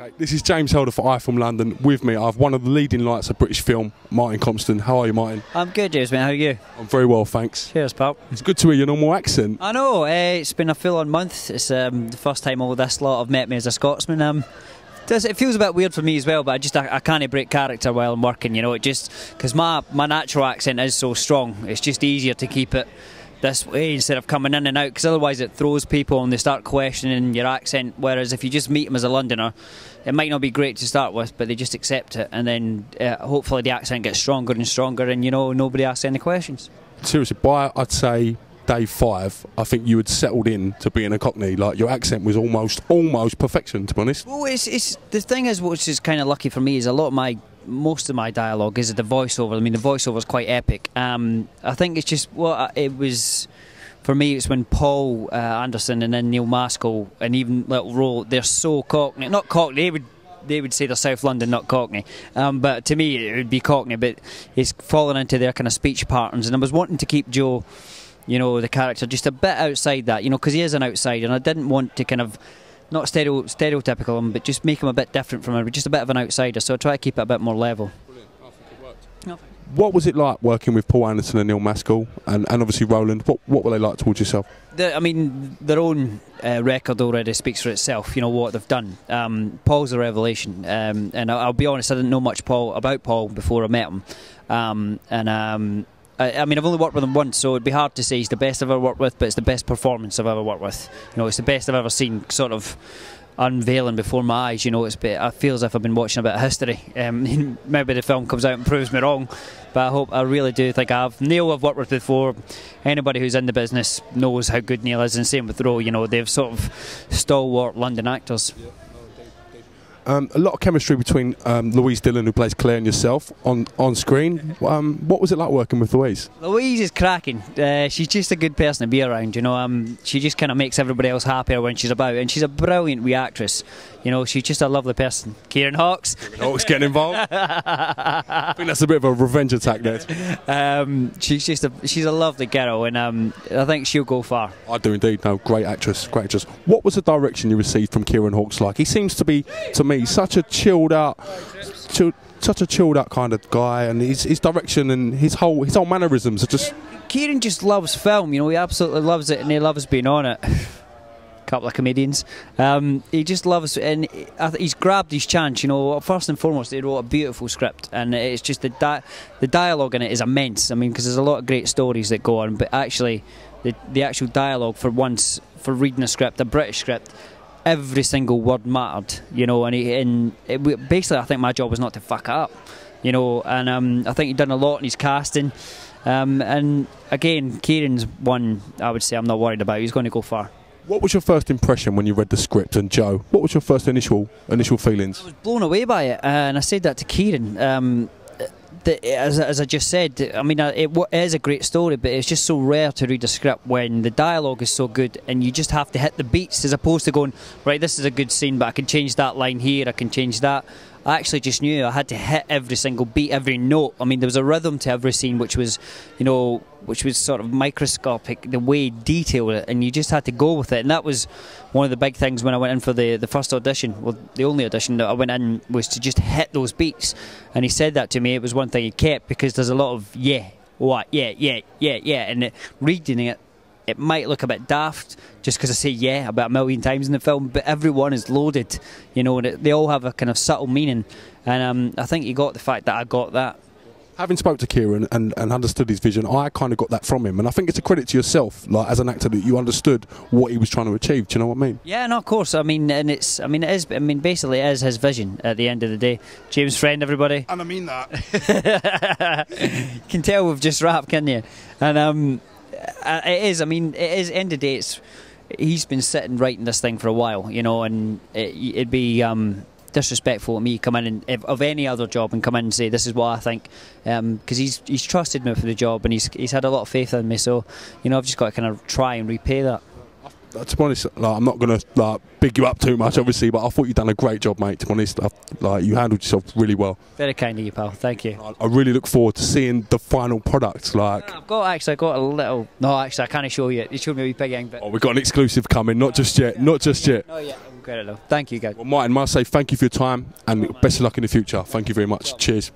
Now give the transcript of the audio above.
Hey, this is James Helder for iFILM London. With me, I have one of the leading lights of British film, Martin Compston. How are you, Martin? I'm good, James, mate. How are you? I'm very well, thanks. Cheers, pal. It's good to hear your normal accent. I know, it's been a full-on month. It's the first time all this lot have met me as a Scotsman. It feels a bit weird for me as well, but I can't break character while I'm working, you know. It just, because my natural accent is so strong, it's just easier to keep it this way instead of coming in and out, because otherwise it throws people and they start questioning your accent, whereas if you just meet them as a Londoner, it might not be great to start with, but they just accept it, and then hopefully the accent gets stronger and stronger, and you know, nobody asks any questions. Seriously, by I'd say day 5, I think you had settled in to being a Cockney. Like, your accent was almost perfection, to be honest. Well, it's the thing is, which is kind of lucky for me, is most of my dialogue is the voiceover. I mean, the voiceover is quite epic. I think it's just it was for me. It's when Paul Anderson and then Neil Maskell and even Little Ro, they're so Cockney. Not Cockney. They would say they're South London, not Cockney. But to me, it would be Cockney. But it's fallen into their kind of speech patterns. And I was wanting to keep Joe, you know, the character, just a bit outside that, you know, because he is an outsider, and I didn't want to kind of not stereotypical him, but just make him a bit different from him, just a bit of an outsider. So I try to keep it a bit more level. Brilliant. I think it worked. No. What was it like working with Paul Anderson and Neil Maskell, and obviously Roland? What were they like towards yourself? I mean, their own record already speaks for itself. You know what they've done. Paul's a revelation, and I'll be honest, I didn't know much about Paul before I met him, I mean, I've only worked with him once, so it'd be hard to say he's the best I've ever worked with, but it's the best performance I've ever worked with. You know, it's the best I've ever seen, sort of unveiling before my eyes. You know, I feel as if I've been watching a bit of history. Maybe the film comes out and proves me wrong, but I really do think Neil I've worked with before. Anybody who's in the business knows how good Neil is, and same with Ro. You know, they've sort of stalwart London actors. Yeah. A lot of chemistry between Louise Dillon, who plays Claire, and yourself on screen. What was it like working with Louise? Louise is cracking. She's just a good person to be around, you know. She just kind of makes everybody else happier when she's about, and she's a brilliant wee actress. You know, she's just a lovely person. Kieran Hawkes. Hawkes getting involved. I think that's a bit of a revenge attack there. She's a lovely girl, and I think she'll go far. I do indeed. No, great actress, great actress. What was the direction you received from Kieran Hawkes like? He seems to be, to me, such a chilled out kind of guy, and his direction and his whole mannerisms are just. Kieran just loves film, you know. He absolutely loves it, and he loves being on it. Couple of comedians. He just loves, and he's grabbed his chance. You know, first and foremost, they wrote a beautiful script, and it's just the dialogue in it is immense. I mean, because there's a lot of great stories that go on, but actually, the actual dialogue for reading a script, a British script, every single word mattered. You know, basically, I think my job was not to fuck it up. You know, and I think he'd done a lot in his casting. And again, Kieran's one I would say I'm not worried about. He's going to go far. What was your first impression when you read the script? And Joe, what was your first initial feelings? I was blown away by it, and I said that to Kieran. As I just said, I mean, it is a great story, but it's just so rare to read a script when the dialogue is so good, and you just have to hit the beats as opposed to going, right, this is a good scene, but I can change that line here, I can change that. I actually just knew I had to hit every single beat, every note. I mean, there was a rhythm to every scene, which was, you know, sort of microscopic, the way he detailed it, and you just had to go with it. And that was one of the big things when I went in for the first audition. Well, the only audition that I went in was to just hit those beats. And he said that to me. It was one thing he kept, because there's a lot of yeah, and reading it, it might look a bit daft just because I say yeah about a million times in the film, but everyone is loaded, you know, and they all have a kind of subtle meaning. And I think he got the fact that I got that. Having spoke to Kieran and understood his vision, I kind of got that from him, and I think it's a credit to yourself, like as an actor, that you understood what he was trying to achieve. Do you know what I mean? Yeah, no, of course. I mean, and basically, it is his vision at the end of the day. James' friend, everybody. And I mean that. You can tell we've just rapped, can you? And it is. I mean, it is. End of the day, he's been sitting writing this thing for a while, you know, and it'd be disrespectful of me come in and of any other job and come in and say this is what I think, because he's trusted me for the job, and he's had a lot of faith in me. So, you know, I've just got to kind of try and repay that. To be honest, like, I'm not going to big you up too much, obviously, but I thought you'd done a great job, mate. To be honest, you handled yourself really well. Very kind of you, pal. Thank you. I really look forward to seeing the final product. Like, I've got a little. No, actually, I can't show you. You showed me a wee pig, but we've got an exclusive coming. Not just yet. Not just yet. Not yet. credit though. Thank you, guys. Well, Martin, I say thank you for your time and best of luck in the future. Thank you very much. Cheers.